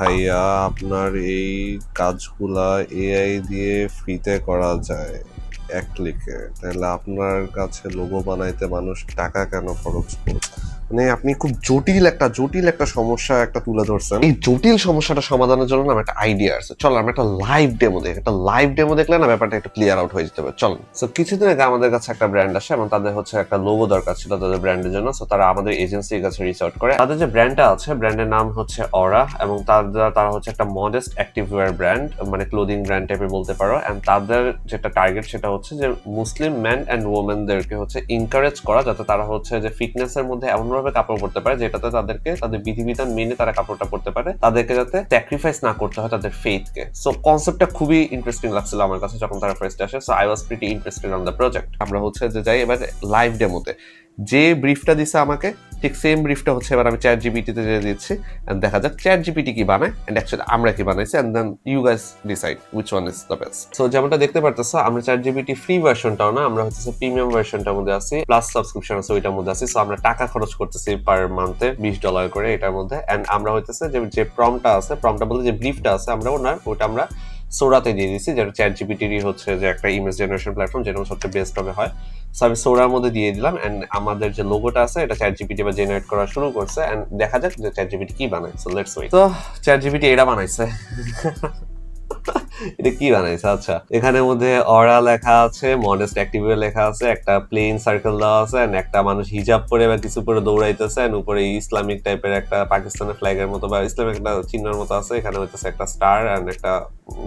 ভাইয়া আপনার এই কাজগুলা এআই দিয়ে ফ্রিতে করা যায় 1 ক্লিকে, তাহলে আপনার কাছে লোগো বানাইতে মানুষ টাকা কেন খরচ করবে? মানে আপনি খুব জটিল একটা সমস্যা একটা তুলে ধরছেন। এই জটিল সমস্যাটা সমাধানের জন্য না আমার একটা আইডিয়া আছে। চল আমরা একটা লাইভ ডেমো দেখি। একটা লাইভ ডেমো দেখলে না ব্যাপারটা একটু ক্লিয়ার আউট হয়ে যেতে পারে। চল। সো কিছুদিন আগে আমাদের কাছে একটা ব্র্যান্ড আসে এবং তাদের হচ্ছে একটা লোগো দরকার ছিল তাদের ব্র্যান্ডের জন্য। সো তারা আমাদের এজেন্সির কাছে রিচ আউট করে। তাদের যে ব্র্যান্ডটা আছে, ব্র্যান্ডের নাম হচ্ছে অরা, এবং তারা হচ্ছে একটা মডেস্ট অ্যাক্টিভওয়্যার ব্র্যান্ড, মানে ক্লোদিং ব্র্যান্ড টাইপের বলতে পারো। এন্ড তাদের যেটা টার্গেট সেটা হচ্ছে যে মুসলিম ম্যান এন্ড ওমেনদেরকে হচ্ছে এনকারেজ করা, যাতে তারা হচ্ছে যে ফিটনেসের মধ্যে এমনভাবে কাপড় পরতে পারে যেটাতে তাদেরকে তাদের বিধিবিধান মেনে তারা কাপড়টা পরতে পারে, তাদেরকে যাতে স্যাক্রিফাইস না করতে হয় তাদের ফেইথকে। সো কনসেপ্টটা খুবই ইন্টারেস্টিং লাগছিল আমার কাছে যখন তারা ফার্স্ট আসে। So I was pretty interested on the project. আমরা হচ্ছে যে যাই এবার লাইভ ডেমোতে। যে ব্রিফটা দিছে আমাকে ঠিক সেম ব্রিফটা হচ্ছে এবার আমি চ্যাট জিপিটিতে যে দিচ্ছি, এন্ড দেখা যাক চ্যাট জিপিটি কি বানায় এন্ড অ্যাকচুয়ালি আমরা কি বানাইছি, and then you guys decide which one is the best. So যেমনটা দেখতে পারতেছো আমরা চ্যাট জিপিটি ফ্রি ভার্সনটাও না, আমরা হচ্ছে প্রিমিয়াম ভার্সনটার মধ্যে আছি, প্লাস সাবস্ক্রিপশন আছে ওইটার মধ্যে আছি। সো আমরা টাকা খরচ করতেছি পার মান্থে $20 করে এটার মধ্যে। এন্ড আমরা হইতেছে যে প্রম্পটটা আছে, প্রম্পটটা বলতে যে ব্রিফটা আছে আমরা ওটা আমরা সোরাতে দিয়ে দিচ্ছি, যেটা চ্যাট জিপিটিরই হচ্ছে যে একটা ইমেজ জেনারেশন প্ল্যাটফর্ম, যেটা সবচেয়ে বেস্ট হবে হয়। সো আমি সোরার মধ্যে দিয়ে দিলাম এন্ড আমাদের যে লোগোটা আছে এটা চ্যাট জিপিটি বা জেনারেট করা শুরু করছে। এন্ড দেখা যাক যে চ্যাট জিপিটি কি বানায়। So let's wait. তো চ্যাট জিপিটি এটা বানাইছে। এটা কি বানাইছে? আচ্ছা, এখানের মধ্যে অরা লেখা আছে, মডেস্ট অ্যাক্টিভওয়্যার লেখা আছে, একটা প্লেন সার্কেল দেওয়া আছে, এন্ড একটা মানুষ হিজাব পরে বা কিছু পরে দৌড়াইতেছে, এন্ড উপরে ইসলামিক টাইপের একটা পাকিস্তানের ফ্ল্যাগের মতো বা ইসলামিক একটা চিহ্নের মতো আছে। এখানে হইতেছে একটা স্টার এন্ড একটা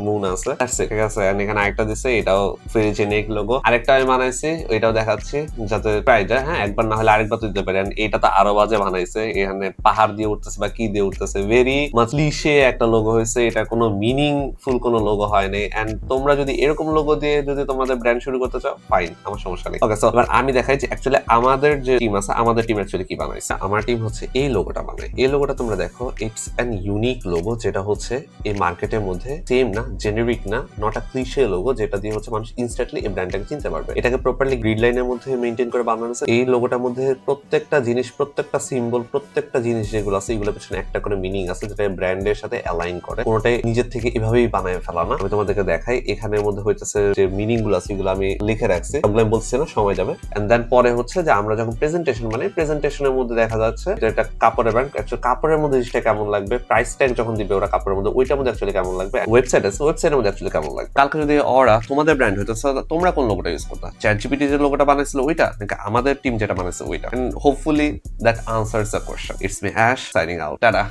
মুন আছে, ঠিক আছে। এন্ড এখানে আরেকটা দিছে, এটাও ফেরি জেনেরিক লোগো। আরেকটা আমি বানাইছি, এটাও দেখাচ্ছি যাতে পাই যায়। হ্যাঁ, একবার না হলে আরেকবার তো দিতে পারে। এন্ড এটা তো আরো বাজে বানাইছে, এখানে পাহাড় দিয়ে উঠতেছে বা কি দিয়ে উঠতেছে, ভেরি মাচ ক্লিশে একটা লোগো হয়েছে। এটা কোনো মিনিংফুল কোনো লোগো হয় নাই। এন্ড তোমরা যদি এরকম লোগো দিয়ে যদি তোমাদের ব্র্যান্ড শুরু করতে চাও, ফাইন, আমার সমস্যা নেই। ওকে, সো এবার আমি দেখাই যে অ্যাকচুয়ালি আমাদের যে টিম আছে, আমাদের টিম অ্যাকচুয়ালি কি বানাইছে। আমার টিম হচ্ছে এই লোগোটা বানায়। এই লোগোটা তোমরা দেখো, ইটস অ্যান ইউনিক লোগো, যেটা হচ্ছে এই মার্কেটের মধ্যে সেম না, জেনেরিক না, নট আ ক্লিশে লোগো, যেটা দিয়ে হচ্ছে মানুষ ইনস্ট্যান্টলি এই ব্র্যান্ডটাকে চিনতে পারবে। এটাকে প্রপারলি গ্রিড লাইনের মধ্যে মেইনটেইন করে বানানো হয়েছে। এই লোগোটার মধ্যে প্রত্যেকটা জিনিস, প্রত্যেকটা সিম্বল, প্রত্যেকটা জিনিস যেগুলো আছে, এগুলোর পেছনে একটা করে মিনিং আছে, যেটা ব্র্যান্ডের সাথে অ্যালাইন করে। কোনোটাই নিজের থেকে এভাবেই বানায় ফেলা না। আমি তোমাদেরকে দেখাই, এখানের মধ্যে হইতেছে যে মিনিং গুলো আছে, এগুলো আমি লিখে রাখছি, ওগুলো আমি বলছি না, সময় যাবে। এন্ড দেন পরে হচ্ছে যে আমরা যখন প্রেজেন্টেশন মানে প্রেজেন্টেশনের মধ্যে দেখা যাচ্ছে যে এটা কাপড়ের ব্র্যান্ড, অ্যাকচুয়ালি কাপড়ের মধ্যে জিনিসটা কেমন লাগবে, প্রাইস ট্যাগ যখন দিবে ওরা কাপড়ের মধ্যে, ওইটার মধ্যে অ্যাকচুয়ালি কেমন লাগবে, ওয়েবসাইট আছে, ওয়েবসাইটের মধ্যে অ্যাকচুয়ালি কেমন লাগবে। কালকে যদি ওরা তোমাদের ব্র্যান্ড হইতো, তোমরা কোন লোগোটা ইউজ করতা? চ্যাট জিপিটি যে লোগোটা বানাইছিল ওইটা, নাকি আমাদের টিম যেটা বানাইছে ওইটা? And hopefully that answers the question. It's me Ash signing out. Tata.